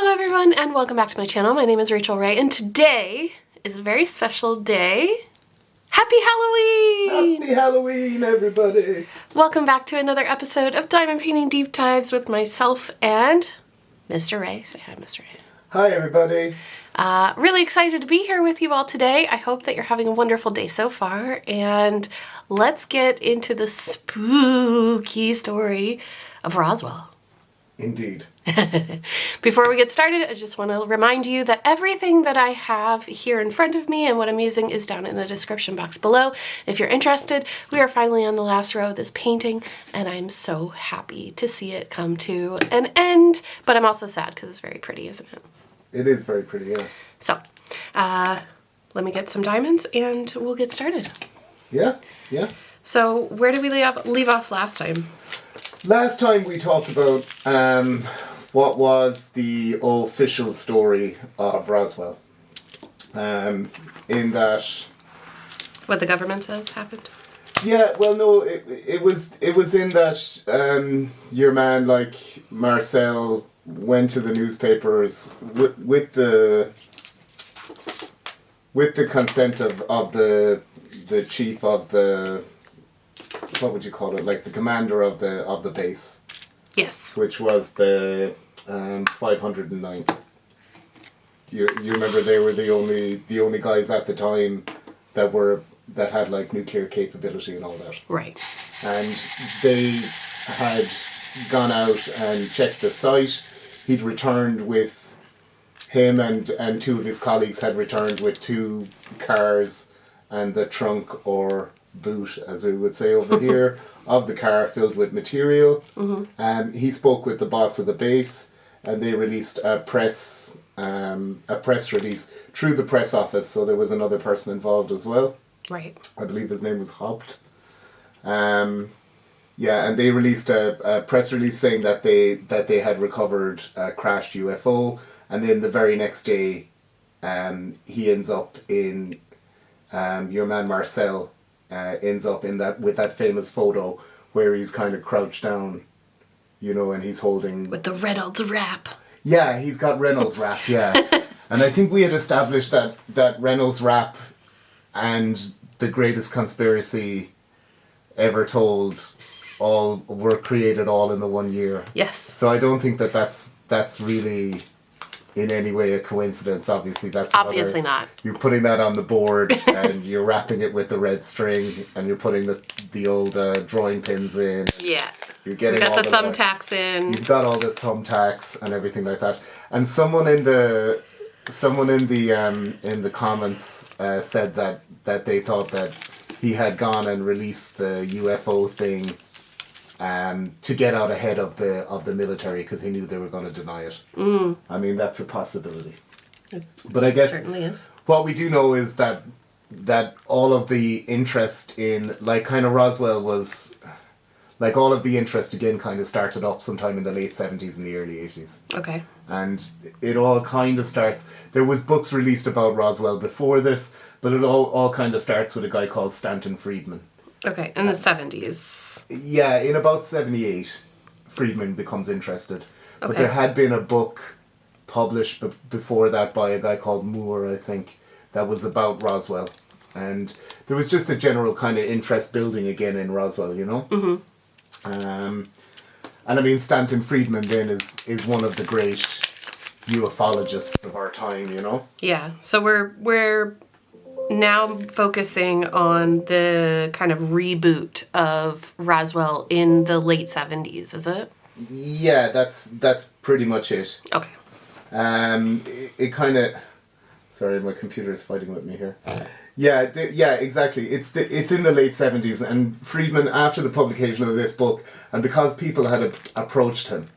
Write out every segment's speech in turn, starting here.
Hello everyone and welcome back to my channel. My name is Rachel Ray and today is a very special day. Happy Halloween! Happy Halloween, everybody! Welcome back to another episode of Diamond Painting Deep Dives with myself and Mr. Ray. Say hi, Mr. Ray. Hi, everybody. Really excited to be here with you all today. I hope that you're having a wonderful day so far, and let's get into the spooky story of Roswell. Indeed. Before we get started, I just want to remind you that everything that I have here in front of me and what I'm using is down in the description box below. If you're interested, we are finally on the last row of this painting, and I'm so happy to see it come to an end, but I'm also sad because it's very pretty, isn't it? It is very pretty, yeah. So, let me get some diamonds and we'll get started. Yeah. So, where did we leave off last time? Last time we talked about what was the official story of Roswell. In that... What the government says happened? Yeah, well, no, it was in that your man, like, Marcel, went to the newspapers with the consent of the chief of the... What would you call it? Like the commander of the base. Yes. Which was the 509th. You remember they were the only guys at the time that had like nuclear capability and all that. Right. And they had gone out and checked the site. He'd returned with him and two of his colleagues had returned with 2 cars and the trunk or boot, as we would say over here, of the car filled with material. Mm-hmm. He spoke with the boss of the base, and they released a press release through the press office. So there was another person involved as well. Right. I believe his name was Haupt. And they released a press release saying that they had recovered a crashed UFO, and then the very next day, he ends up in your man Marcel. Ends up in with that famous photo where he's kind of crouched down, and he's holding... With the Reynolds wrap. Yeah, he's got Reynolds wrap, yeah. And I think we had established that Reynolds wrap and the greatest conspiracy ever told all were created all in the 1 year. Yes. So I don't think that's really... in any way a coincidence. Obviously that's obviously not. You're putting that on the board and you're wrapping it with the red string and you're putting the old drawing pins in. Yeah. You're getting all the thumbtacks in. You've got all the thumbtacks and everything like that. And someone in the comments said that they thought that he had gone and released the UFO thing to get out ahead of the military because he knew they were going to deny it. Mm. I mean, that's a possibility. But I guess certainly is. What we do know is that all of the interest in, like, kind of Roswell was, like, all of the interest again kind of started up sometime in the late 70s and the early 80s. Okay. And it all kind of starts, there was books released about Roswell before this, but it all kind of starts with a guy called Stanton Friedman. Okay, in the 70s. Yeah, in about 78, Friedman becomes interested. Okay. But there had been a book published before that by a guy called Moore, I think, that was about Roswell. And there was just a general kind of interest building again in Roswell, Mm-hmm. And I mean, Stanton Friedman then is one of the great ufologists of our time, Yeah, so we're now focusing on the kind of reboot of Roswell in the late 70s, is it? Yeah, that's pretty much it. Okay. It kind of... Sorry, my computer is fighting with me here. Yeah, exactly. It's in the late 70s, and Friedman, after the publication of this book, and because people had approached him,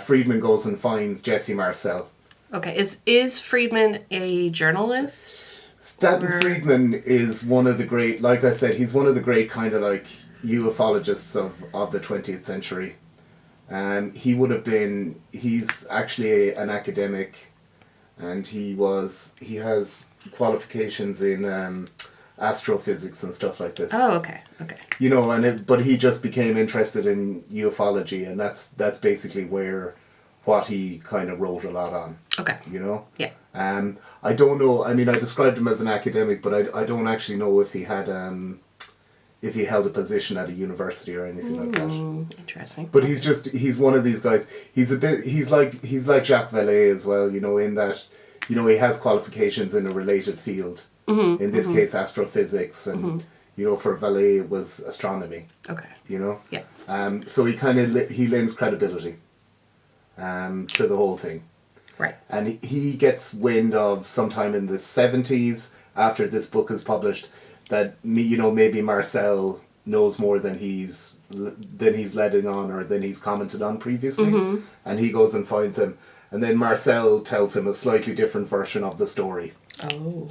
Friedman goes and finds Jesse Marcel. Okay, is Friedman a journalist? Stanton Friedman is one of the great, like I said, he's one of the great kind of like ufologists of the 20th century. He's actually an academic, and he has qualifications in astrophysics and stuff like this. Oh, okay. But he just became interested in ufology, and that's basically where what he kind of wrote a lot on. Okay. You know? Yeah. I don't know, I mean, I described him as an academic, but I don't actually know if he had, if he held a position at a university or anything like that. Interesting. But he's one of these guys, he's like Jacques Vallée as well, you know, in that, you know, he has qualifications in a related field. In this case, astrophysics, and, you know, for Vallée it was astronomy. Okay. You know? Yeah. So he kind of, he lends credibility to the whole thing. Right. And he gets wind of sometime in the 70s, after this book is published, that maybe Marcel knows more than he's letting on, or than he's commented on previously. And he goes and finds him. And then Marcel tells him a slightly different version of the story. Oh.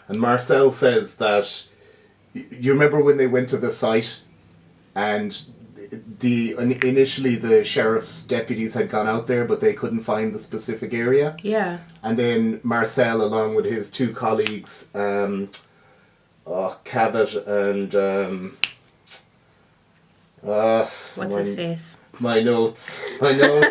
And Marcel says that, you remember when they went to the site, and initially the sheriff's deputies had gone out there, but they couldn't find the specific area. Yeah. And then Marcel, along with his two colleagues, Cavett and What's his face? my notes. Hang on,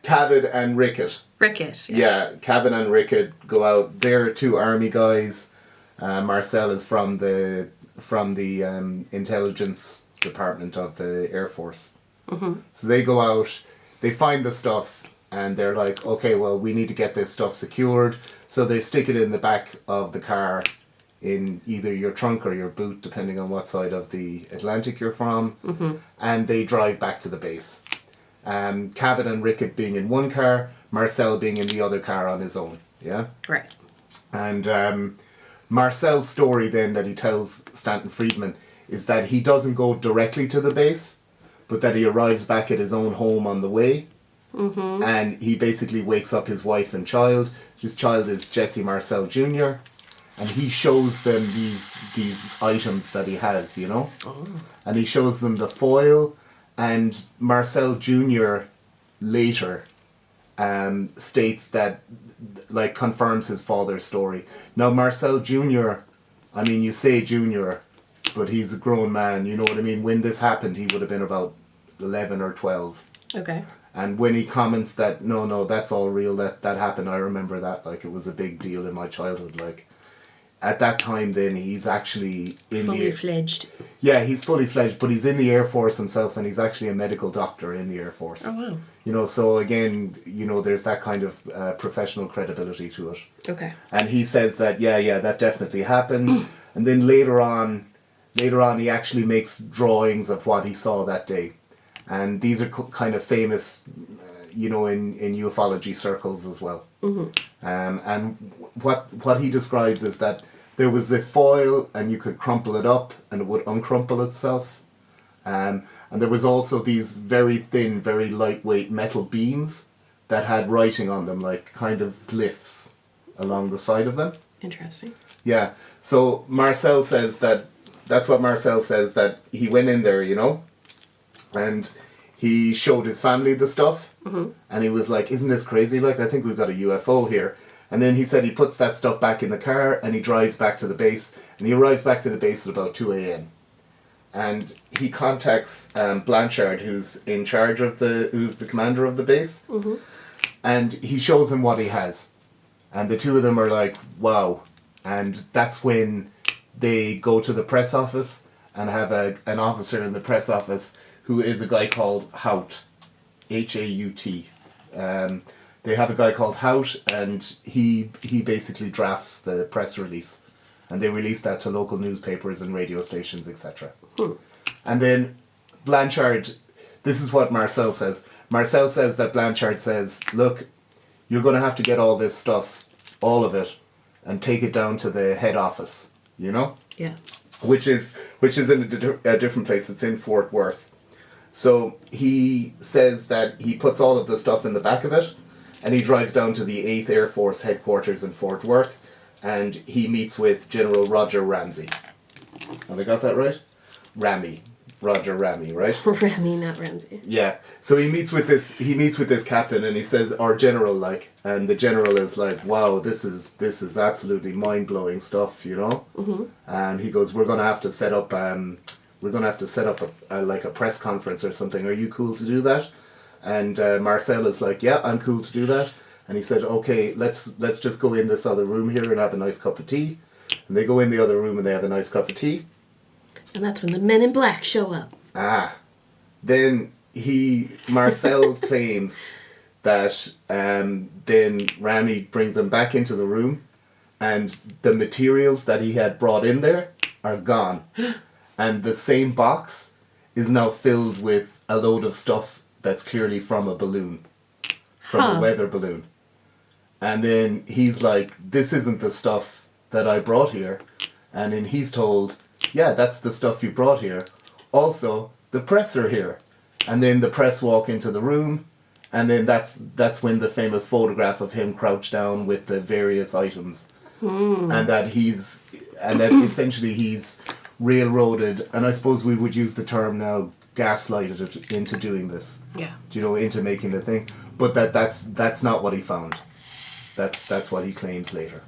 Cavett and Ricket. Ricket. Yeah, Cavett and Ricket go out. They're two army guys. Marcel is from the intelligence department of the Air Force. So they go out, they find the stuff, and they're like, okay, well, we need to get this stuff secured. So they stick it in the back of the car, in either your trunk or your boot, depending on what side of the Atlantic you're from, and they drive back to the base. Cavett and Ricket being in one car, Marcel being in the other car on his own. Yeah? Right. And Marcel's story then that he tells Stanton Friedman is that he doesn't go directly to the base, but that he arrives back at his own home on the way. And he basically wakes up his wife and child. His child is Jesse Marcel Jr. And he shows them these items that he has, you know? And he shows them the foil, and Marcel Jr. later states that, like, confirms his father's story. Now, Marcel Jr., I mean, you say Jr., but he's a grown man, you know what I mean? When this happened, he would have been about 11 or 12. Okay. And when he comments that, no, that's all real, that happened, I remember that, like, it was a big deal in my childhood, like, at that time then, he's actually in fully fledged. Yeah, he's fully fledged, but he's in the Air Force himself, and he's actually a medical doctor in the Air Force. Oh, wow. You know, so again, you know, there's that kind of professional credibility to it. Okay. And he says that, yeah, that definitely happened. And then later on, he actually makes drawings of what he saw that day. And these are kind of famous, you know, in ufology circles as well. And what he describes is that there was this foil, and you could crumple it up, and it would uncrumple itself. And there was also these very thin, very lightweight metal beams that had writing on them, like kind of glyphs along the side of them. Interesting. Yeah. So Marcel says that's what Marcel says, that he went in there, you know, and he showed his family the stuff, and he was like, isn't this crazy? Like, I think we've got a UFO here. And then he said he puts that stuff back in the car, and he drives back to the base, and he arrives back to the base at about 2 a.m. And he contacts Blanchard, who's the commander of the base, and he shows him what he has. And the two of them are like, wow. And that's when they go to the press office and have an officer in the press office who is a guy called Hout, H-A-U-T. They have a guy called Hout, and he basically drafts the press release, and they release that to local newspapers and radio stations, etc. And then Blanchard, this is what Marcel says. Marcel says that Blanchard says, look, you're going to have to get all this stuff, all of it, and take it down to the head office, you know? Yeah. Which is in a different place. It's in Fort Worth. So he says that he puts all of the stuff in the back of it, and he drives down to the 8th Air Force headquarters in Fort Worth, and he meets with General Roger Ramsey. Have I got that right? Roger Ramey, right? Ramey, not Ramsey. Yeah. So he meets with this captain, and he says, our general, like, and the general is like, wow, this is absolutely mind-blowing stuff, you know? And he goes, we're going to have to set up a press conference or something. Are you cool to do that? And Marcel is like, yeah, I'm cool to do that. And he said, okay, let's just go in this other room here and have a nice cup of tea. And they go in the other room and they have a nice cup of tea. And that's when the men in black show up. Then Marcel claims that then Rami brings him back into the room and the materials that he had brought in there are gone. And the same box is now filled with a load of stuff that's clearly from a balloon. From a weather balloon. And then he's like, this isn't the stuff that I brought here. And then he's told, yeah, that's the stuff you brought here. Also, the press are here. And then the press walk into the room. And then that's when the famous photograph of him crouched down with the various items. And that essentially he's railroaded, and I suppose we would use the term now, gaslighted into doing this. Yeah. Into making the thing. But that's not what he found. That's what he claims later.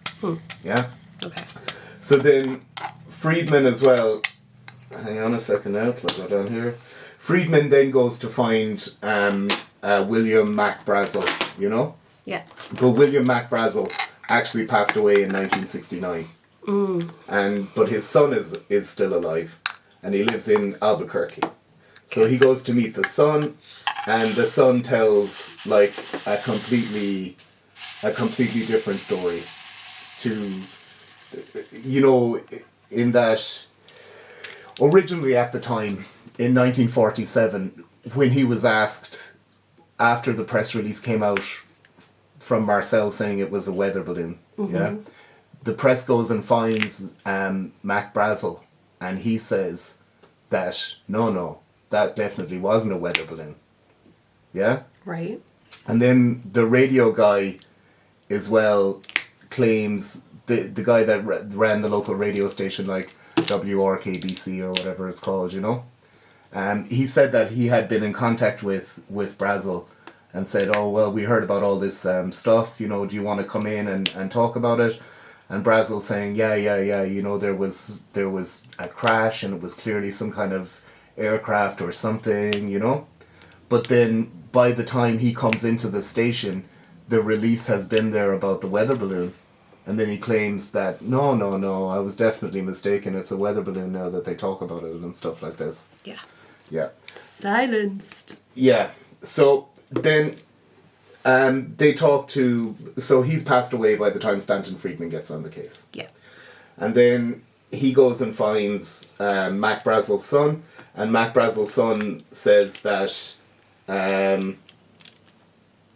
Yeah? Okay. So then Friedman as well, hang on a second now, till I go down here. Friedman then goes to find William Mac Brazel, Yeah. But William Mac Brazel actually passed away in 1969. But his son is still alive, and he lives in Albuquerque. So he goes to meet the son, and the son tells like a completely different story in that originally at the time in 1947 when he was asked after the press release came out from Marcel saying it was a weather balloon, the press goes and finds Mac Brazel, and he says that no, that definitely wasn't a weather balloon. Yeah? Right. And then the radio guy as well claims, the guy that ran the local radio station like WRKBC or whatever it's called, he said that he had been in contact with Brazel and said, oh, well, we heard about all this stuff, do you want to come in and talk about it? And Brazel saying, yeah, there was a crash and it was clearly some kind of aircraft or something, But then by the time he comes into the station, the release has been there about the weather balloon. And then he claims that, no, I was definitely mistaken. It's a weather balloon now that they talk about it and stuff like this. Yeah. Yeah. Silenced. Yeah. So then they talk to... So he's passed away by the time Stanton Friedman gets on the case. Yeah. And then he goes and finds Mac Brazel's son. And Mac Brazel's son says that... hang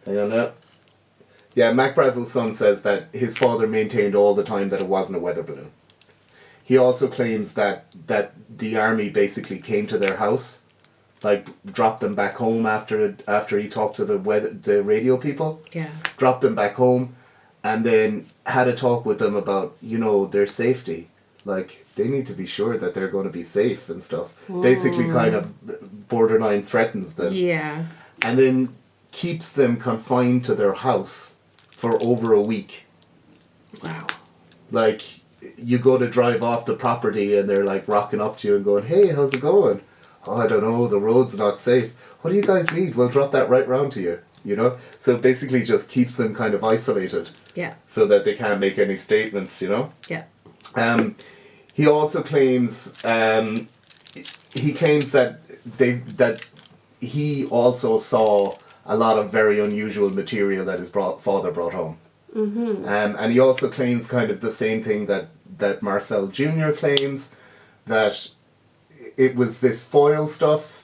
on now. Yeah, Mac Brazel's son says that his father maintained all the time that it wasn't a weather balloon. He also claims that the army basically came to their house, like dropped them back home after he talked to the radio people. Yeah. Dropped them back home, and then had a talk with them about their safety. Like they need to be sure that they're going to be safe and stuff. Basically, kind of borderline threatens them. Yeah. And then keeps them confined to their house for over a week. Wow. Like, you go to drive off the property and they're like rocking up to you and going, hey, how's it going? Oh, I don't know, the road's not safe. What do you guys need? We'll drop that right round to you, So it basically just keeps them kind of isolated. Yeah. So that they can't make any statements, Yeah. He also claims, that he also saw a lot of very unusual material that his father brought home. Mm-hmm. And he also claims kind of the same thing that Marcel Jr. claims, that it was this foil stuff.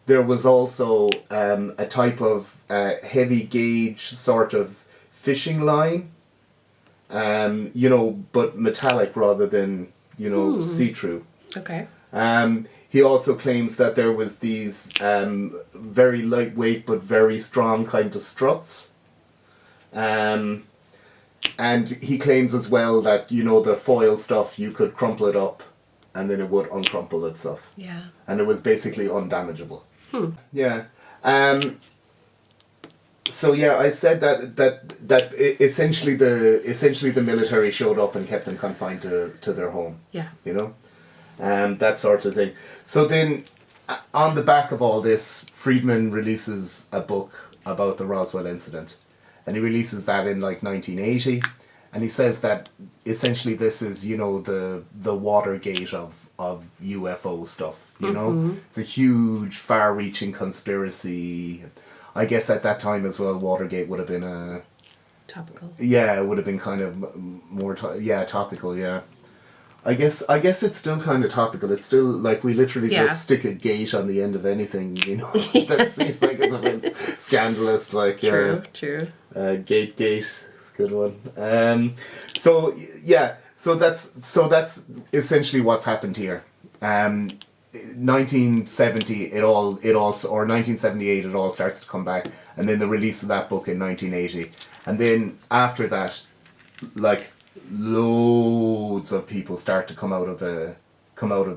There was also a type of heavy gauge sort of fishing line, but metallic rather than, see-through. Okay. He also claims that there was these very lightweight but very strong kind of struts. And he claims as well that, the foil stuff, you could crumple it up and then it would uncrumple itself. Yeah. And it was basically undamageable. Yeah. So yeah, I said that essentially the military showed up and kept them confined to their home. Yeah. That sort of thing. So then on the back of all this, Friedman releases a book about the Roswell incident. And he releases that in like 1980. And he says that essentially this is, you know, the Watergate of UFO stuff, you know? It's a huge, far-reaching conspiracy. I guess at that time as well, Watergate would have been a... Topical. Yeah, it would have been kind of more... topical, yeah. I guess it's still kind of topical. It's still, like, we literally just stick a gate on the end of anything, you know? That seems like it's a bit scandalous, like... True. Gate. Good one. So that's essentially what's happened here. 1970 or 1978 it all starts to come back, and then the release of that book in 1980, and then after that, like, loads of people start to come out of the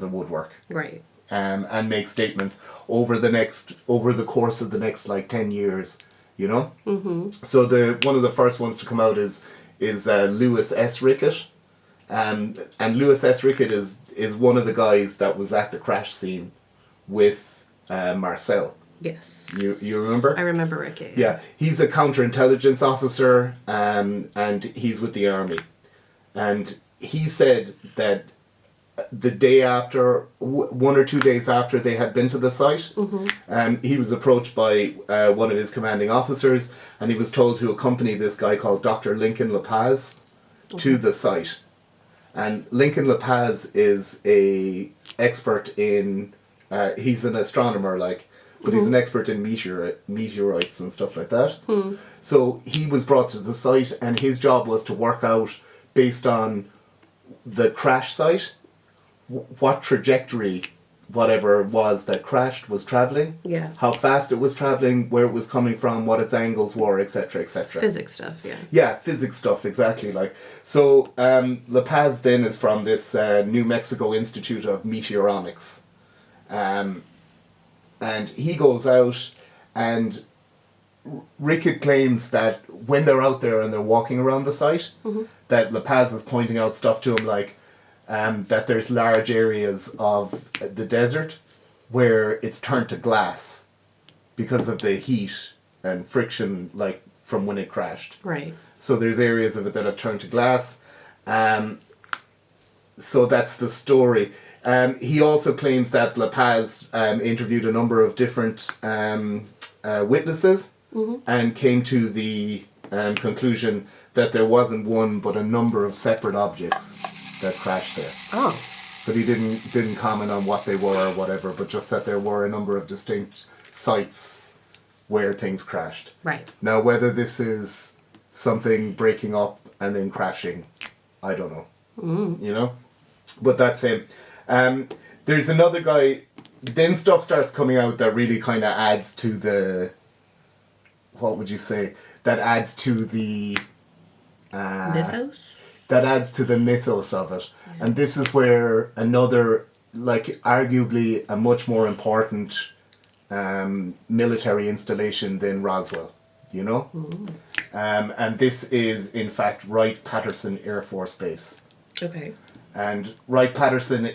woodwork. Right. And make statements over the course of the next like 10 years. You know? Mm-hmm. So one of the first ones to come out is Lewis S. Ricket. And Lewis S. Ricket is one of the guys that was at the crash scene with Marcel. Yes. You remember? I remember Ricket. Yeah. He's a counterintelligence officer, and he's with the army. And he said that the day after, 1 or 2 days after they had been to the site, he was approached by one of his commanding officers, and he was told to accompany this guy called Dr. Lincoln LaPaz to the site. And Lincoln LaPaz is a expert in, he's an astronomer, like, but he's an expert in meteorites and stuff like that. So he was brought to the site, and his job was to work out, based on the crash site, what trajectory whatever it was that crashed was travelling. Yeah. How fast it was travelling, where it was coming from, what its angles were, etc., etc. Physics stuff, yeah. Yeah, physics stuff, exactly. Like, so La Paz then is from this New Mexico Institute of Meteoronics. And he goes out, and Ricket claims that when they're out there and they're walking around the site, that La Paz is pointing out stuff to him like, that there's large areas of the desert where it's turned to glass because of the heat and friction, like, from when it crashed. Right. So there's areas of it that have turned to glass. So that's the story. He also claims that La Paz interviewed a number of different witnesses and came to the conclusion that there wasn't one but a number of separate objects that crashed there. Oh. But he didn't comment on what they were or whatever, but just that there were a number of distinct sites where things crashed. Right. Now, whether this is something breaking up and then crashing, I don't know. You know? But that's him. There's another guy, then stuff starts coming out that really kind of adds to the, what would you say, that adds to the... Mythos? That adds to the mythos of it. Yeah. And this is where another, like, arguably a much more important military installation than Roswell, you know? And this is, in fact, Wright-Patterson Air Force Base. Okay. And Wright-Patterson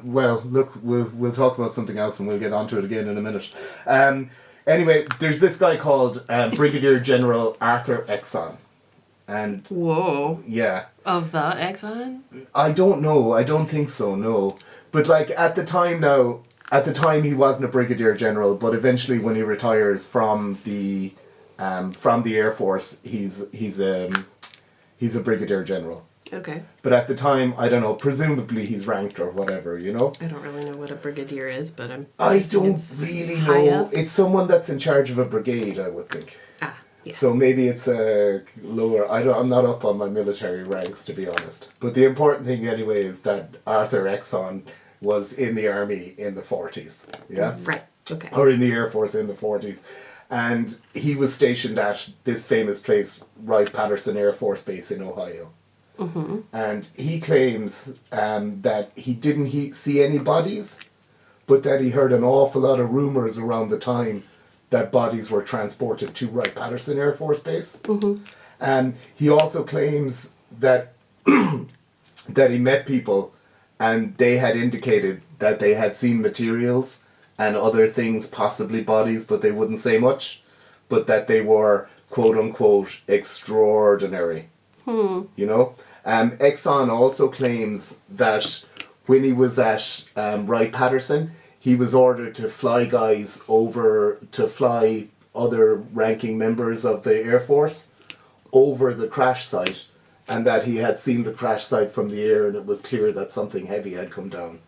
well, look, we'll talk about something else and we'll get onto it again in a minute. Anyway, there's this guy called Brigadier General Arthur Exxon. And whoa. Yeah. Of the Exxon? I don't know. I don't think so, no. But, like, at the time he wasn't a Brigadier General, but eventually when he retires from the Air Force, he's a Brigadier General. Okay. But at the time, I don't know, presumably he's ranked or whatever, you know? I don't really know what a brigadier is, but I don't really know. Up. It's someone that's in charge of a brigade, I would think. Ah, yeah. So maybe it's a lower... I'm not up on my military ranks, to be honest. But the important thing anyway is that Arthur Exxon was in the army in the 40s, yeah? Right, okay. Or in the Air Force in the 40s. And he was stationed at this famous place, Wright-Patterson Air Force Base in Ohio. And he claims that he didn't see any bodies, but that he heard an awful lot of rumours around the time that bodies were transported to Wright-Patterson Air Force Base. And he also claims that that he met people and they had indicated that they had seen materials and other things, possibly bodies, but they wouldn't say much, but that they were quote unquote extraordinary. You know? Exxon also claims that when he was at Wright-Patterson, he was ordered to fly guys over, to fly other ranking members of the Air Force over the crash site, and that he had seen the crash site from the air and it was clear that something heavy had come down.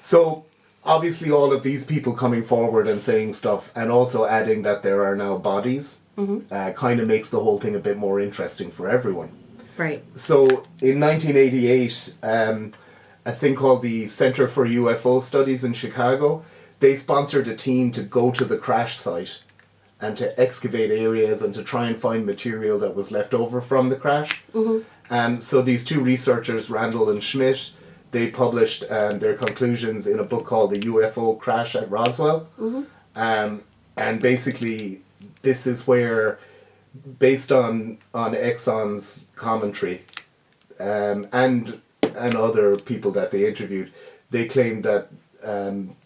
So obviously all of these people coming forward and saying stuff and also adding that there are now bodies kind of makes the whole thing a bit more interesting for everyone. Right. So in 1988, a thing called the Center for UFO Studies in Chicago, they sponsored a team to go to the crash site and to excavate areas and to try and find material that was left over from the crash. So these two researchers, Randall and Schmidt, they published their conclusions in a book called The UFO Crash at Roswell. And basically, this is where, based on Exxon's commentary and other people that they interviewed, they claimed that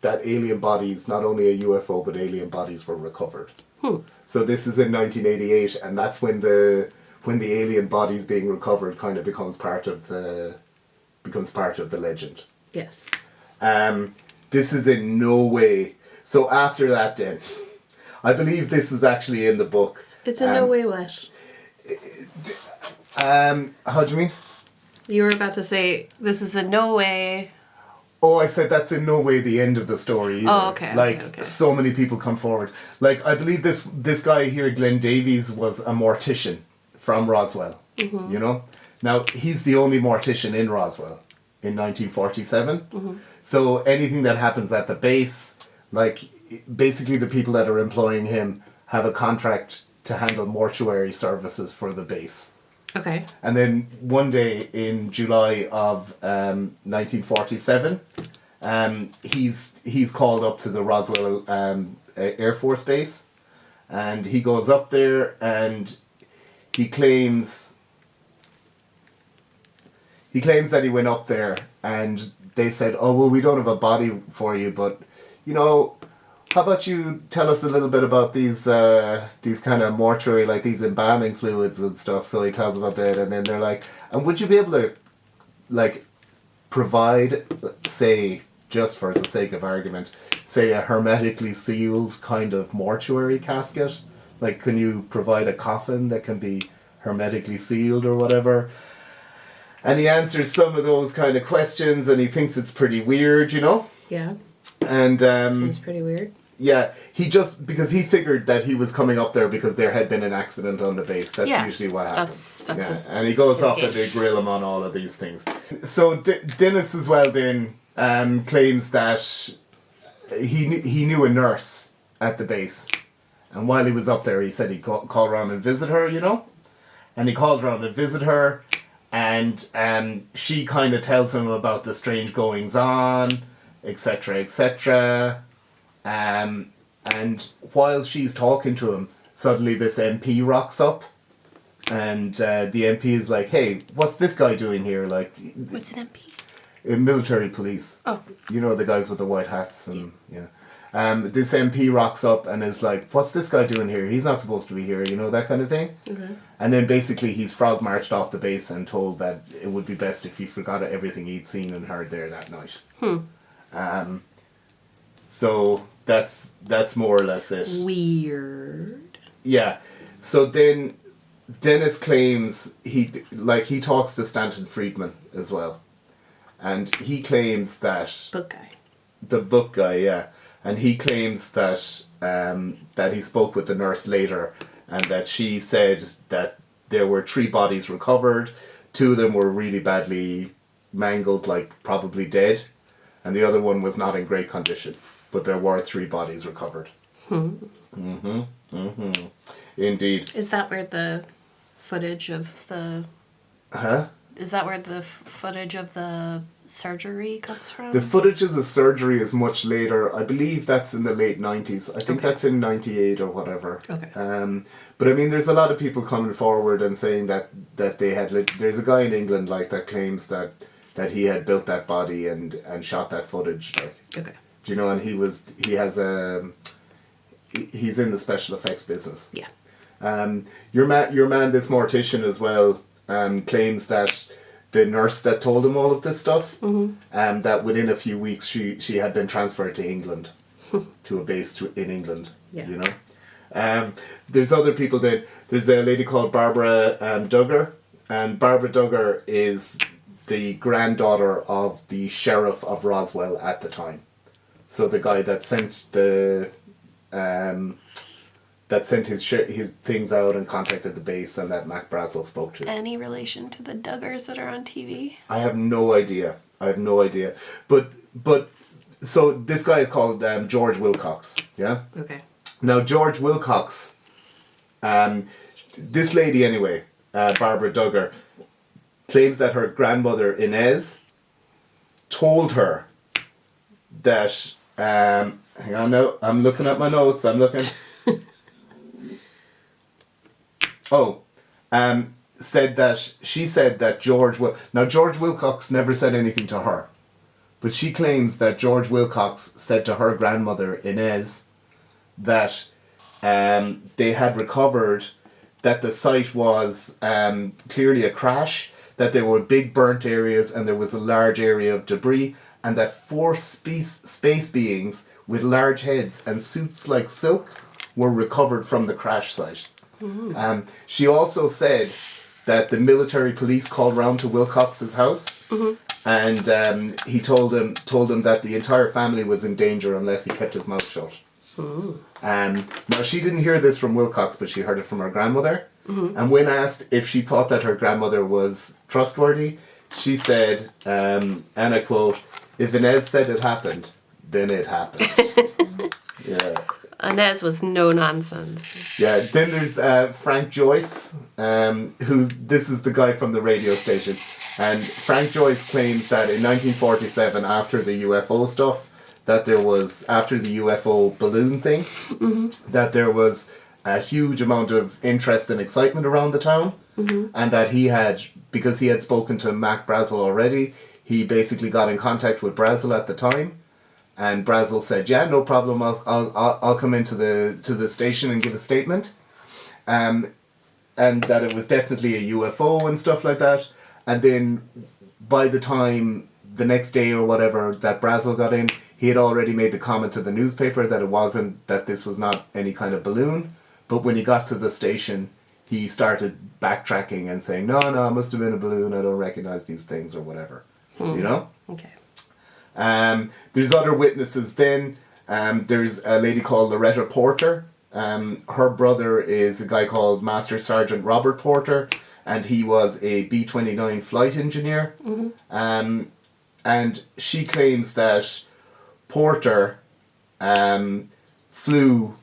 that alien bodies, not only a UFO, but alien bodies were recovered. So this is in 1988, and that's when the alien bodies being recovered kind of becomes part of the legend. Yes. This is in no way. So after that, then, I believe this is actually in the book. It's in no way what? How do you mean? You were about to say, this is in no way... Oh, I said that's in no way the end of the story either. Oh, okay. Like, so many people come forward. Like, I believe this guy here, Glen Davies, was a mortician from Roswell. You know? Now, he's the only mortician in Roswell in 1947. So anything that happens at the base, like, basically the people that are employing him have a contract to handle mortuary services for the base. Okay. And then one day in July of 1947, he's called up to the Roswell Air Force Base, and he goes up there and he claims that he went up there and they said, oh, well, we don't have a body for you, but, you know, how about you tell us a little bit about these kind of mortuary, like these embalming fluids and stuff. So he tells them a bit, and then they're like, and would you be able to, like, provide, say, just for the sake of argument, say a hermetically sealed kind of mortuary casket? Like, can you provide a coffin that can be hermetically sealed or whatever? And he answers some of those kind of questions, and he thinks it's pretty weird, you know? Yeah. And seems pretty weird. Yeah, because he figured that he was coming up there because there had been an accident on the base. That's usually what happens. That's and he goes up and they grill him on all of these things. So Dennis as well then claims that he knew a nurse at the base, and while he was up there, he said he'd call around and visit her, you know, and he called around and visit her, and she kind of tells him about the strange goings on, etc., etc. And while she's talking to him, suddenly this MP rocks up, and the MP is like, "Hey, what's this guy doing here?" Like, what's an MP? Military police. Oh, you know, the guys with the white hats and this MP rocks up and is like, "What's this guy doing here? He's not supposed to be here." You know, that kind of thing. Okay. And then basically he's frog marched off the base and told that it would be best if he forgot everything he'd seen and heard there that night. So that's more or less it. Weird. Yeah. So then Dennis claims he talks to Stanton Friedman as well. And he claims that the book guy, yeah. And he claims that that he spoke with the nurse later and that she said that there were 3 bodies recovered. 2 of them were really badly mangled, like probably dead, and the other one was not in great condition. But there were 3 bodies recovered. Indeed. Is that where the footage of the... Is that where the footage of the surgery comes from? The footage of the surgery is much later. I believe that's in the late 90s. I think that's in 98 or whatever. Okay. But I mean, there's a lot of people coming forward and saying that they had... There's a guy in England like that claims that that he had built that body and shot that footage. Like, Okay. do you know? And he's in the special effects business. Yeah. Your man, this mortician as well, claims that the nurse that told him all of this stuff, that within a few weeks she had been transferred to England, to a base in England. Yeah. You know. There's other people that there's a lady called Barbara Duggar, and Barbara Duggar is the granddaughter of the sheriff of Roswell at the time. So the guy that sent his things out and contacted the base, and that Mac Brazel spoke to. Any relation to the Duggars that are on TV? I have no idea. But so this guy is called George Wilcox. Yeah. Okay. Now George Wilcox, this lady anyway, Barbara Duggar, claims that her grandmother Inez told her that. Hang on now, I'm looking at my notes. Said that George Wilcox never said anything to her, but she claims that George Wilcox said to her grandmother Inez that they had recovered that the site was clearly a crash, that there were big burnt areas and there was a large area of debris, and that 4 space beings with large heads and suits like silk were recovered from the crash site. Mm-hmm. She also said that the military police called round to Wilcox's house, and he told them that the entire family was in danger unless he kept his mouth shut. Now she didn't hear this from Wilcox, but she heard it from her grandmother. And when asked if she thought that her grandmother was trustworthy, she said, and I quote, "If Inez said it happened, then it happened." Yeah. Inez was no nonsense. Yeah. Then there's Frank Joyce, who this is the guy from the radio station, and Frank Joyce claims that in 1947, after the UFO stuff, that there was after the UFO balloon thing, that there was a huge amount of interest and excitement around the town, and that because he had spoken to Mac Brazel already, he basically got in contact with Brazel at the time, and Brazel said, "Yeah, no problem. I'll come into the station and give a statement," and that it was definitely a UFO and stuff like that. And then by the time the next day or whatever that Brazel got in, he had already made the comment to the newspaper that this was not any kind of balloon. But when he got to the station, he started backtracking and saying, no, it must have been a balloon. I don't recognize these things or whatever. You know? Okay. There's other witnesses then. There's a lady called Loretta Porter. Her brother is a guy called Master Sergeant Robert Porter, and he was a B-29 flight engineer. And she claims that Porter flew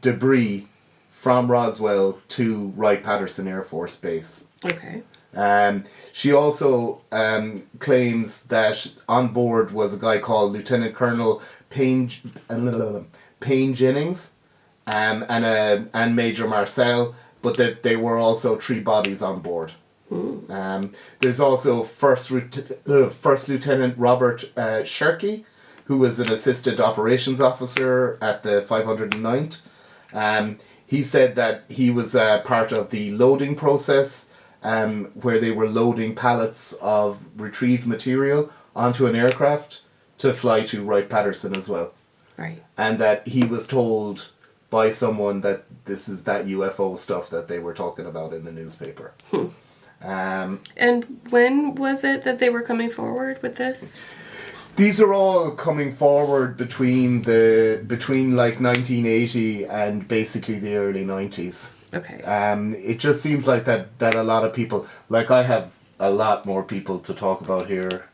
debris from Roswell to Wright-Patterson Air Force Base. Okay. She also claims that on board was a guy called Lieutenant Colonel Payne Jennings and Major Marcel, but that they were also 3 bodies on board. There's also First Lieutenant Robert Shirky, who was an assistant operations officer at the 509th. He said that he was part of the loading process, where they were loading pallets of retrieved material onto an aircraft to fly to Wright-Patterson as well. Right. And that he was told by someone that this is that UFO stuff that they were talking about in the newspaper. And when was it that they were coming forward with this? These are all coming forward between like 1980 and basically the early 90s. Okay. It just seems like that a lot of people, like I have a lot more people to talk about here,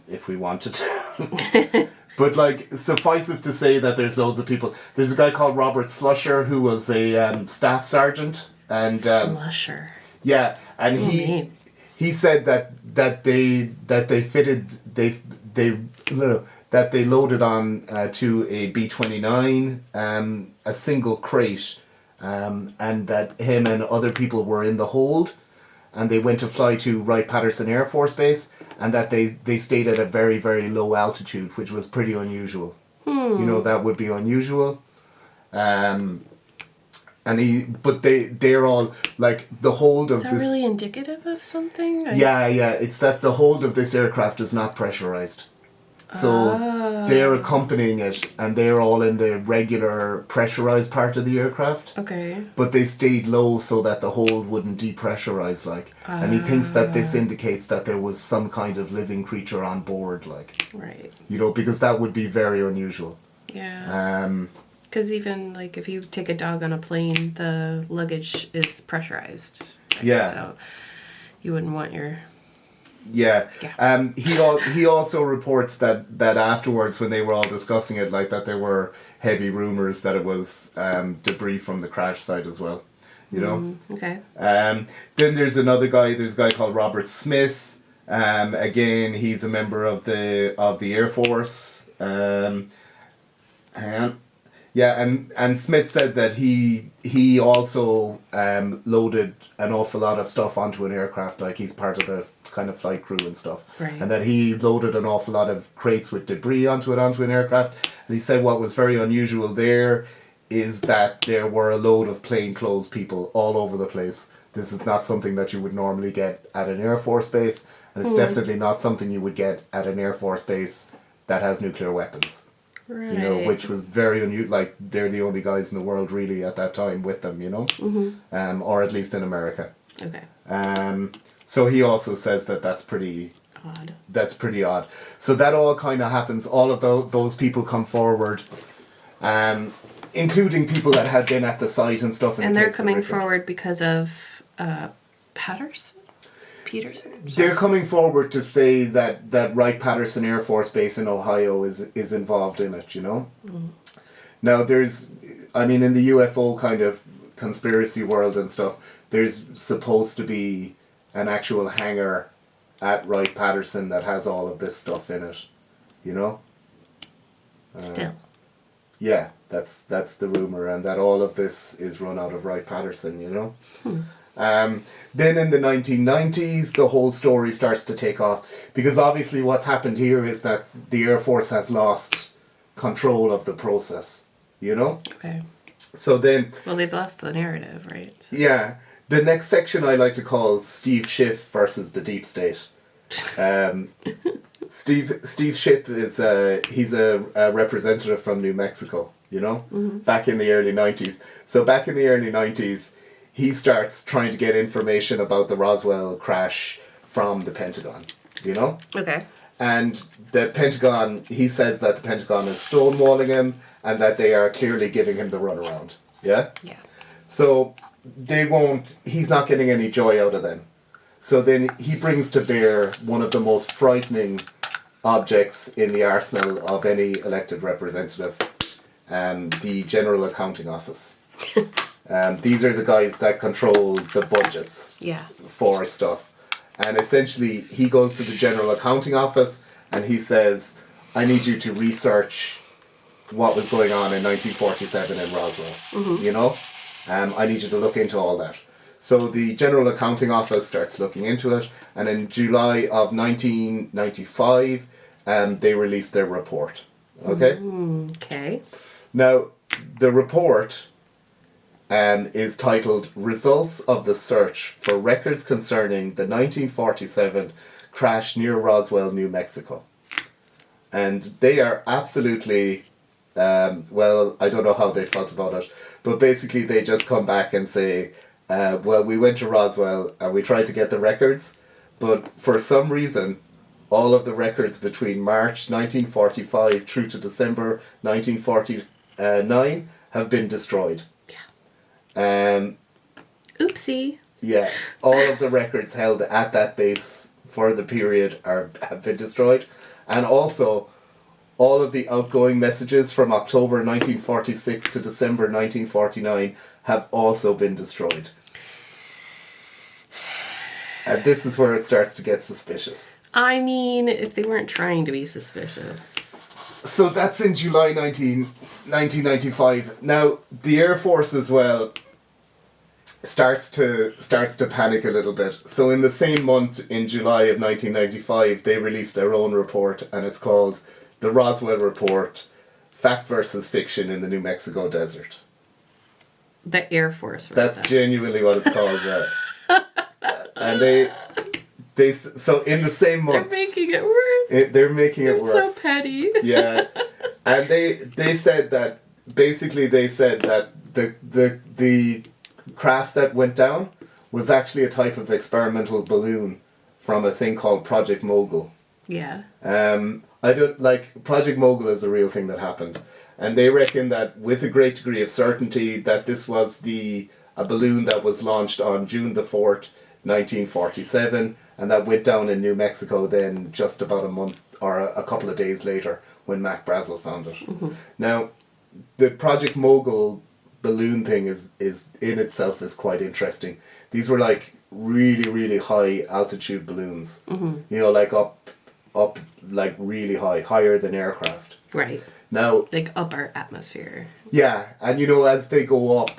if we wanted to. But like, suffice it to say that there's loads of people. There's a guy called Robert Slusher who was a staff sergeant, and Slusher. Yeah, and he said that they loaded on to a B-29 a single crate, and that him and other people were in the hold, and they went to fly to Wright-Patterson Air Force Base, and that they stayed at a very, very low altitude, which was pretty unusual. You know, that would be unusual. They're all, like, the hold of Is that this... really indicative of something? Yeah, it's that the hold of this aircraft is not pressurized. So they're accompanying it, and they're all in the regular pressurized part of the aircraft. Okay. But they stayed low so that the hold wouldn't depressurize, like. And he thinks that this indicates that there was some kind of living creature on board, like. Right. You know, because that would be very unusual. Yeah. Because even, like, if you take a dog on a plane, the luggage is pressurized. Right? Yeah. So you wouldn't want your... Yeah. He also reports that afterwards, when they were all discussing it, like, that there were heavy rumors that it was debris from the crash site as well. You know. Okay. Then there's another guy. There's a guy called Robert Smith. Again, he's a member of the Air Force. Hang on. Yeah, and Smith said that he also loaded an awful lot of stuff onto an aircraft. Like, he's part of the kind of flight crew and stuff. Right. And that he loaded an awful lot of crates with debris onto an aircraft. And he said what was very unusual there is that there were a load of plainclothes people all over the place. This is not something that you would normally get at an Air Force base, and it's definitely not something you would get at an Air Force base that has nuclear weapons. Right. You know, which was very unusual. Like, they're the only guys in the world really at that time with them, you know? Mm-hmm. Or at least in America. Okay. So he also says that that's pretty... Odd. That's pretty odd. So that all kind of happens. All of those people come forward, including people that had been at the site and stuff. And they're coming forward because of Peterson? They're coming forward to say that Wright-Patterson Air Force Base in Ohio is involved in it, you know? Mm. Now there's, I mean, in the UFO kind of conspiracy world and stuff, there's supposed to be an actual hangar at Wright-Patterson that has all of this stuff in it, you know? Still. Yeah, that's the rumor, and that all of this is run out of Wright-Patterson, you know? Then in the 1990s, the whole story starts to take off, because obviously what's happened here is that the Air Force has lost control of the process, you know? Okay. So then... Well, they've lost the narrative, right? So. Yeah. The next section I like to call Steve Schiff versus the Deep State. Steve Schiff is he's a representative from New Mexico, you know, back in the early 90s. So back in the early 90s, he starts trying to get information about the Roswell crash from the Pentagon, you know? Okay. And the Pentagon, he says that the Pentagon is stonewalling him and that they are clearly giving him the runaround. Yeah? Yeah. So he's not getting any joy out of them. So then he brings to bear one of the most frightening objects in the arsenal of any elected representative, the General Accounting Office. These are the guys that control the budgets for stuff. And essentially, he goes to the General Accounting Office and he says, I need you to research what was going on in 1947 in Roswell, you know? I need you to look into all that. So the General Accounting Office starts looking into it, and in July of 1995, they released their report. Okay? Okay. Now, the report is titled Results of the Search for Records Concerning the 1947 Crash near Roswell, New Mexico. And they are absolutely... well, I don't know how they felt about it, but basically they just come back and say, well, we went to Roswell and we tried to get the records, but for some reason, all of the records between March 1945 through to December 1949 have been destroyed. Yeah. Oopsie. Yeah, all of the records held at that base for the period have been destroyed, and also all of the outgoing messages from October 1946 to December 1949 have also been destroyed. And this is where it starts to get suspicious. I mean, if they weren't trying to be suspicious. So that's in July 1995. Now, the Air Force as well, starts to panic a little bit. So in the same month, in July of 1995, they released their own report, and it's called the Roswell Report: Fact versus Fiction in the New Mexico Desert. The Air Force. That's genuinely what it's called. And they so in the same month they're making it worse. they're making it worse. So petty. Yeah, and they said that basically the craft that went down was actually a type of experimental balloon from a thing called Project Mogul. Yeah. I don't like Project Mogul is a real thing that happened, and they reckon that with a great degree of certainty that this was a balloon that was launched on June the 4th, 1947, and that went down in New Mexico then just about a month or a couple of days later when Mac Brazel found it. Mm-hmm. Now, the Project Mogul balloon thing is in itself is quite interesting. These were like really, really high altitude balloons. Mm-hmm. You know, like up like really high, higher than aircraft. Right. Now, like upper atmosphere. Yeah, and you know, as they go up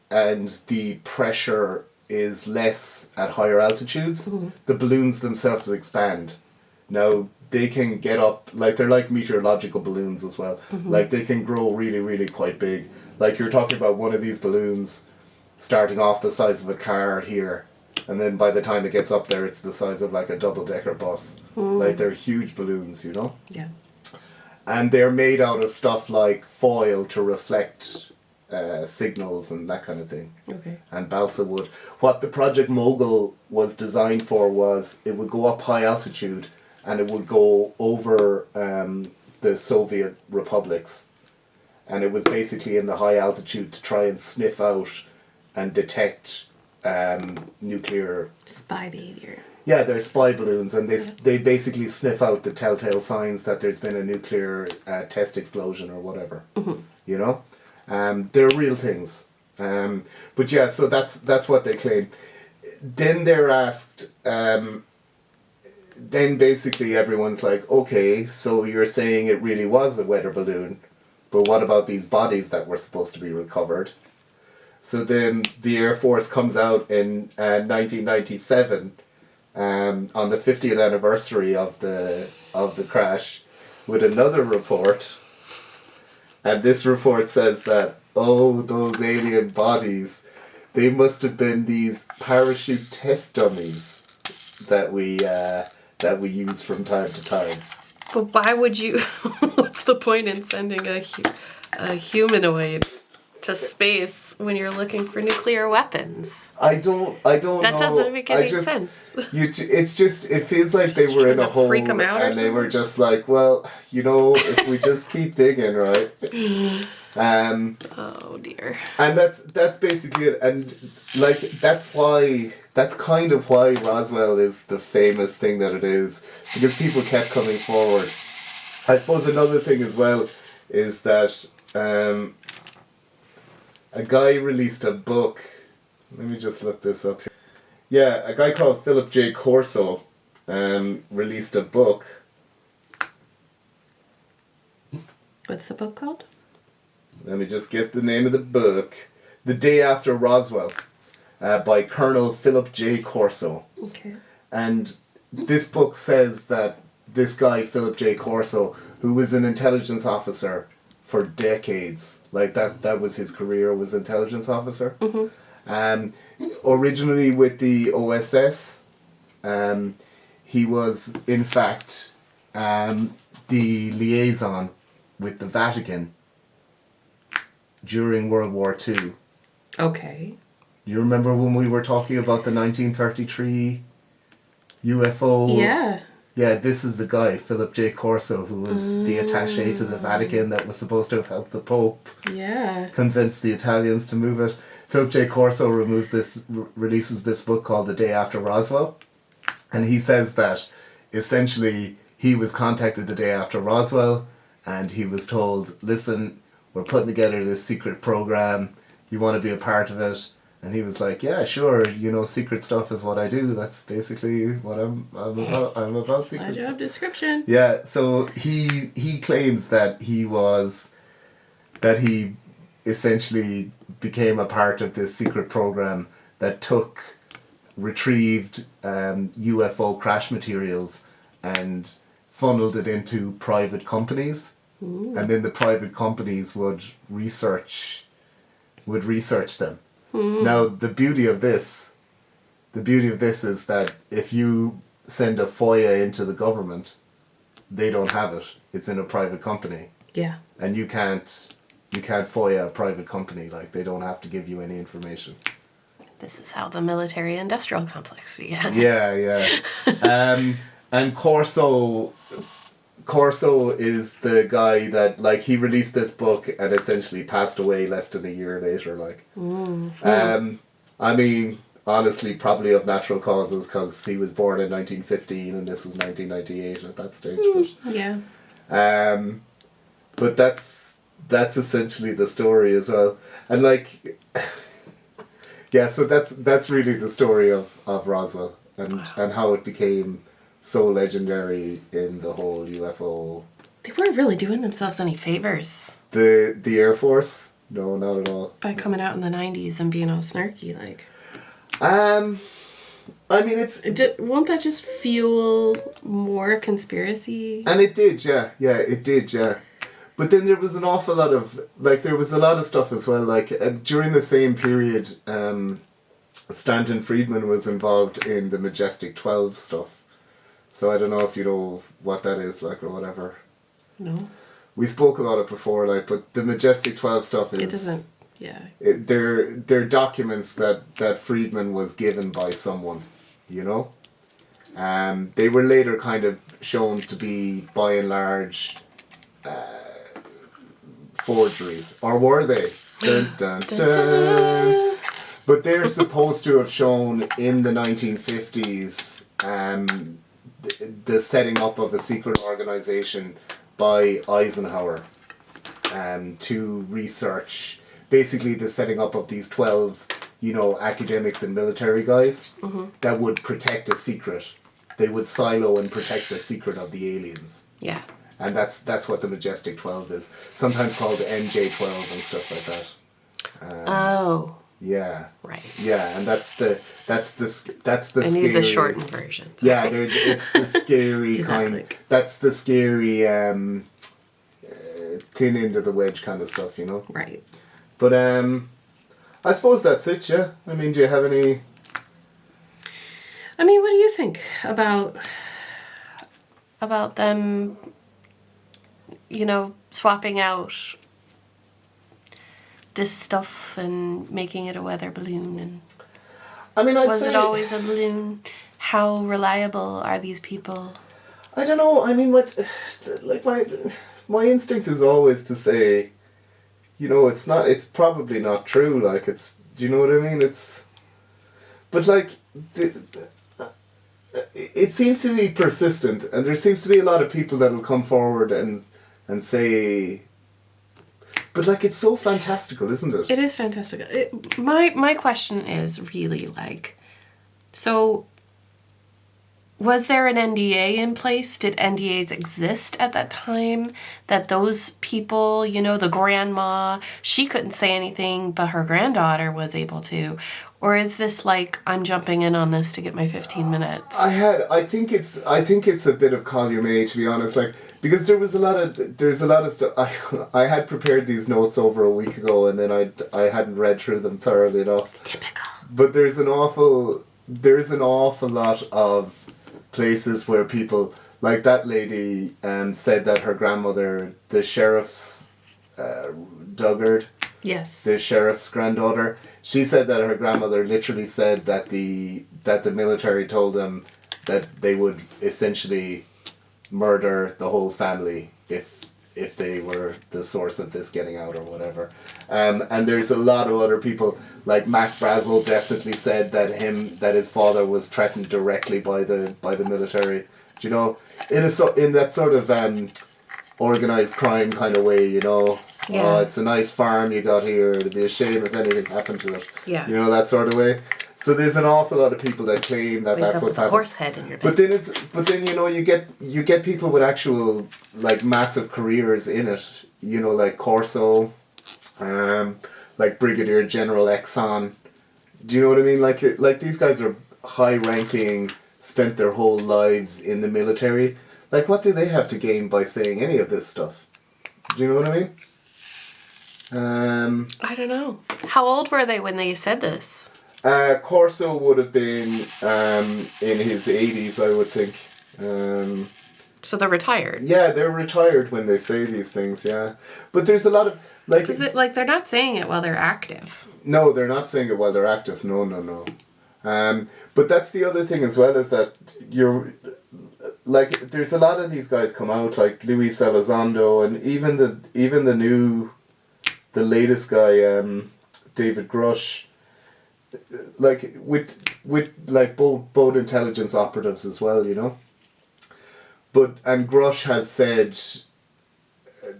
and the pressure is less at higher altitudes, mm-hmm. the balloons themselves expand. Now, they can get up, like they're like meteorological balloons as well. Mm-hmm. Like they can grow really, really quite big. Like you're talking about one of these balloons starting off the size of a car here, and then by the time it gets up there, it's the size of like a double-decker bus. Mm. Like they're huge balloons, you know? Yeah. And they're made out of stuff like foil to reflect signals and that kind of thing. Okay. And balsa wood. What the Project Mogul was designed for was it would go up high altitude and it would go over the Soviet republics. And it was basically in the high altitude to try and sniff out and detect nuclear... spy behavior. Yeah, they're spy balloons, and they basically sniff out the telltale signs that there's been a nuclear test explosion or whatever. Mm-hmm. You know? They're real things. But yeah, so that's what they claim. Then they're asked... then basically everyone's like, okay, so you're saying it really was the weather balloon, but what about these bodies that were supposed to be recovered? So then the Air Force comes out in 1997... on the 50th anniversary of the crash, with another report, and this report says that those alien bodies, they must have been these parachute test dummies that we use from time to time. But why would you? What's the point in sending a humanoid to space when you're looking for nuclear weapons? I don't know. That doesn't make any sense. It's just, it feels like they were in a hole and they were just like, well, you know, if we just keep digging, right? Oh dear. And that's basically it. And like, that's kind of why Roswell is the famous thing that it is, because people kept coming forward. I suppose another thing as well is that a guy released a book. Let me just look this up here. Yeah, a guy called Philip J. Corso released a book. What's the book called? Let me just get the name of the book. The Day After Roswell, by Colonel Philip J. Corso. Okay. And this book says that this guy, Philip J. Corso, who was an intelligence officer for decades, like that was his career, was intelligence officer. Mm-hmm. Originally with the OSS, he was in fact the liaison with the Vatican during World War II. Okay. You remember when we were talking about the 1933 UFO? Yeah. Yeah, this is the guy, Philip J. Corso, who was the attaché to the Vatican that was supposed to have helped the Pope convince the Italians to move it. Philip J. Corso releases this book called The Day After Roswell. And he says that essentially he was contacted the day after Roswell and he was told, listen, we're putting together this secret program. You want to be a part of it? And he was like, yeah, sure, you know, secret stuff is what I do. That's basically what I'm about. I'm about secret stuff. My job description. Yeah, so he claims that he essentially became a part of this secret program that retrieved UFO crash materials and funneled it into private companies. Ooh. And then the private companies would research them. Now the beauty of this is that if you send a FOIA into the government, they don't have it. It's in a private company. Yeah. And you can't FOIA a private company. Like, they don't have to give you any information. This is how the military-industrial complex began. Yeah. And Corso is the guy that, like, he released this book and essentially passed away less than a year later. Like, I mean, honestly, probably of natural causes, because he was born in 1915 and this was 1998 at that stage. But, yeah. But that's essentially the story as well. And like, yeah, so that's really the story of Roswell and how it became so legendary in the whole UFO. They weren't really doing themselves any favors. The Air Force? No, not at all. By coming out in the 90s and being all snarky, like. I mean, won't that just fuel more conspiracy? And it did, yeah. Yeah, it did, yeah. But then there was an awful lot of, like, there was a lot of stuff as well. Like, during the same period, Stanton Friedman was involved in the Majestic 12 stuff. So I don't know if you know what that is, like, or whatever. No. We spoke about it before, like, but the Majestic 12 stuff is... It doesn't, yeah. They're documents that Friedman was given by someone, you know? They were later kind of shown to be, by and large... forgeries, or were they? Dun, dun, dun. But they're supposed to have shown in the 1950s the setting up of a secret organization by Eisenhower to research, basically the setting up of these 12, academics and military guys that would protect a secret. They would silo and protect the secret of the aliens. Yeah. And that's what the Majestic 12 is. Sometimes called the MJ12 and stuff like that. Oh. Yeah. Right. Yeah, and that's the I scary... need the shortened version. Yeah, it's the scary kind... That's the scary thin end of the wedge kind of stuff, you know? Right. But I suppose that's it, yeah? I mean, do you have any... I mean, what do you think about them... swapping out this stuff and making it a weather balloon, and I mean, was it always a balloon? How reliable are these people? I don't know. I mean, my instinct is always to say, it's probably not true. Like, do you know what I mean? But like, it seems to be persistent, and there seems to be a lot of people that will come forward and say, but like, it's so fantastical, isn't it? It is fantastical. My question is really like, so was there an NDA in place? Did NDAs exist at that time? That those people, the grandma, she couldn't say anything, but her granddaughter was able to? Or is this like, I'm jumping in on this to get my 15 minutes? I think it's a bit of column A, to be honest. Like, because there's a lot of stuff. I had prepared these notes over a week ago, and then I hadn't read through them thoroughly enough. It's typical. But there's an awful lot of places where people, like that lady, said that her grandmother, the sheriff's Duggard. Yes. The sheriff's granddaughter. She said that her grandmother literally said that the military told them that they would essentially murder the whole family if they were the source of this getting out or whatever. And there's a lot of other people, like Mac Brazel definitely said that his father was threatened directly by the military. Do you know, in that sort of organized crime kind of way, Yeah. Oh, it's a nice farm you got here. It'd be a shame if anything happened to it. Yeah. That sort of way. So there's an awful lot of people that claim that that's what's happening. Horse head in your bed. But then you get people with actual like massive careers in it. Like Corso, like Brigadier General Exxon. Do you know what I mean? Like these guys are high-ranking, spent their whole lives in the military. Like, what do they have to gain by saying any of this stuff? Do you know what I mean? I don't know. How old were they when they said this? Corso would have been in his 80s, I would think. So they're retired. Yeah, they're retired when they say these things, yeah. But there's a lot of, like... Is it like they're not saying it while they're active? No, they're not saying it while they're active. No. But that's the other thing as well, is that you're... Like, there's a lot of these guys come out, like Luis Elizondo, and even the latest guy, David Grush, like, with like, both intelligence operatives as well, you know? And Grush has said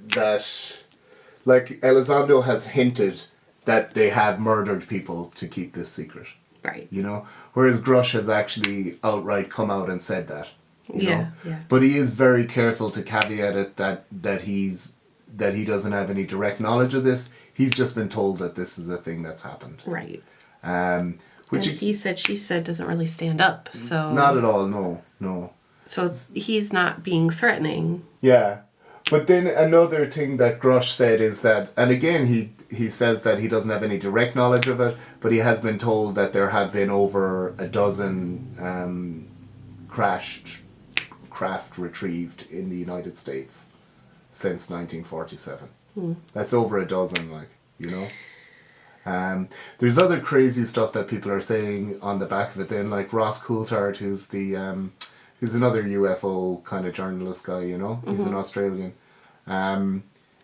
that, like, Elizondo has hinted that they have murdered people to keep this secret. Right. You know? Whereas Grush has actually outright come out and said that. You know? Yeah. But he is very careful to caveat it that he doesn't have any direct knowledge of this. He's just been told that this is a thing that's happened. Right. Which and he said, she said doesn't really stand up, so... Not at all, no. So he's not being threatening. Yeah. But then another thing that Grush said is that, and again he says that he doesn't have any direct knowledge of it, but he has been told that there have been over a dozen crashed craft retrieved in the United States since 1947. That's over a dozen, like, you know. There's other crazy stuff that people are saying on the back of it then, like Ross Coulthard, who's another UFO kind of journalist guy, you know. He's an Australian.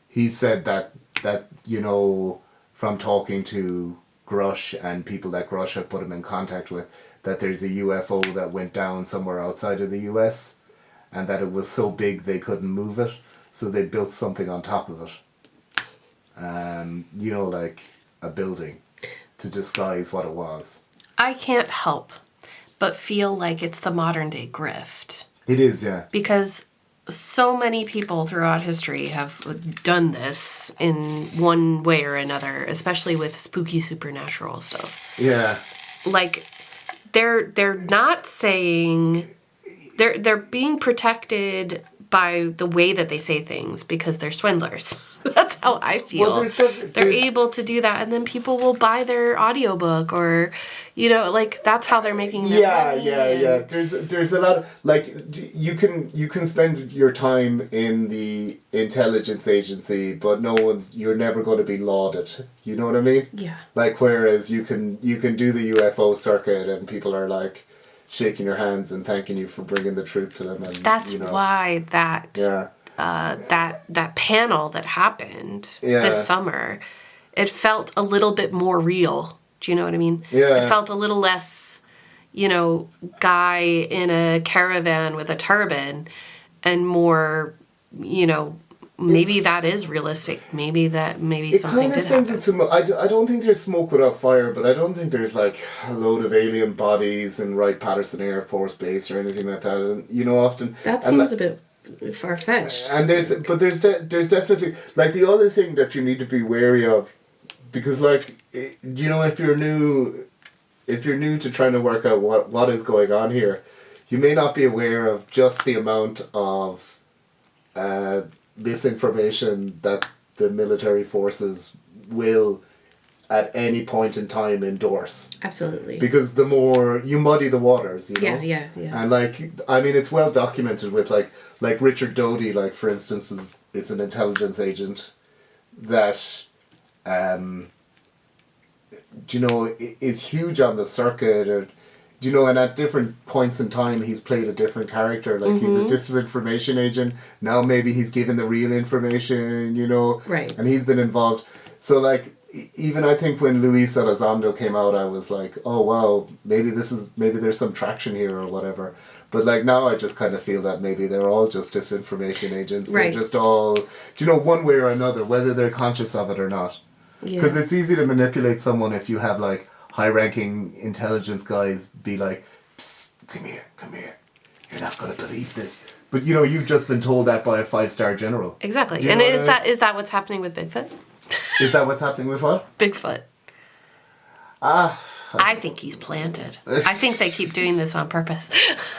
He said that, you know, from talking to Grush and people that Grush have put him in contact with, that there's a UFO that went down somewhere outside of the US, and that it was so big they couldn't move it, so they built something on top of it. You know, like a building to disguise what it was. I can't help but feel like it's the modern day grift. It is, yeah. Because so many people throughout history have done this in one way or another, especially with spooky supernatural stuff. Yeah. Like, they're not saying... They're being protected by the way that they say things because they're swindlers. That's how I feel. Well, they're able to do that, and then people will buy their audiobook, or, you know, like, that's how they're making their money. Yeah. There's a lot of, like, you can spend your time in the intelligence agency, but you're never going to be lauded. You know what I mean? Yeah. Like, whereas you can do the UFO circuit, and people are like shaking your hands and thanking you for bringing the truth to them. And that's why that. Yeah. That panel that happened Yeah. this summer, it felt a little bit more real. Do you know what I mean? Yeah. It felt a little less, you know, guy in a caravan with a turban, and more, you know, maybe that is realistic. Maybe It something kind of did sends happen. it to... I don't think there's smoke without fire, but I don't think there's like a load of alien bodies in Wright-Patterson Air Force Base or anything like that. And, you know, often... That seems a bit far-fetched. And there's definitely, like, the other thing that you need to be wary of, because, like, you know, if you're new to trying to work out what is going on here, you may not be aware of just the amount of misinformation that the military forces will at any point in time endorse. Absolutely. Because the more you muddy the waters, you know? Yeah. And, like, I mean, it's well documented with, like Richard Doty, like, for instance, is an intelligence agent that, you know, is huge on the circuit, or, you know, and at different points in time he's played a different character. Like, he's a disinformation agent. Now maybe he's given the real information, you know. Right. And he's been involved. So, like, even I think when Luis Elizondo came out, I was like, oh wow, maybe there's some traction here or whatever. But, like, now I just kind of feel that maybe they're all just disinformation agents. Right. They're just all, you know, one way or another, whether they're conscious of it or not. Because it's easy to manipulate someone if you have, like, high-ranking intelligence guys be like, psst, come here, you're not going to believe this. But, you know, you've just been told that by a 5-star general. Exactly. You And know is that what's happening with Bigfoot? Is that what's happening with what? Bigfoot. I think he's planted. I think they keep doing this on purpose.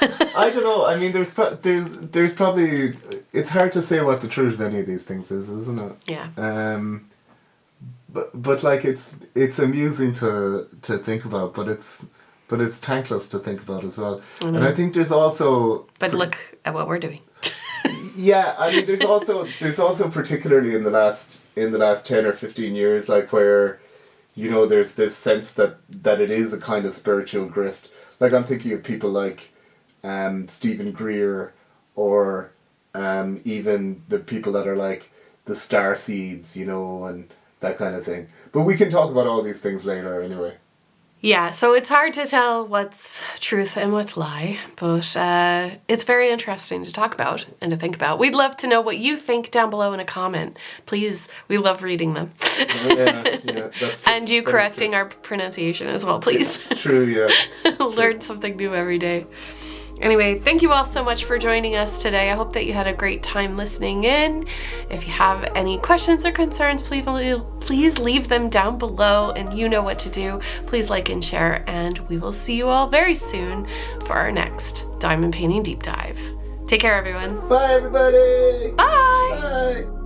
I don't know. I mean, there's probably, it's hard to say what the truth of any of these things is, isn't it? Yeah. But like it's amusing to think about, but it's thankless to think about as well. And I think there's also. But look at what we're doing. Yeah, I mean, there's also particularly in the last 10 or 15 years, like where, you know, there's this sense that it is a kind of spiritual grift. Like I'm thinking of people like Stephen Greer, or even the people that are like the star seeds, you know, and that kind of thing. But we can talk about all these things later anyway. Yeah, so it's hard to tell what's truth and what's lie, but it's very interesting to talk about and to think about. We'd love to know what you think down below in a comment. Please, we love reading them. Yeah, that's true. And you correcting our pronunciation as well, please. It's true, yeah. Learn something new every day. Anyway, thank you all so much for joining us today. I hope that you had a great time listening in. If you have any questions or concerns, please leave them down below, and you know what to do. Please like and share, and we will see you all very soon for our next diamond painting deep dive. Take care, everyone. Bye, everybody. Bye. Bye.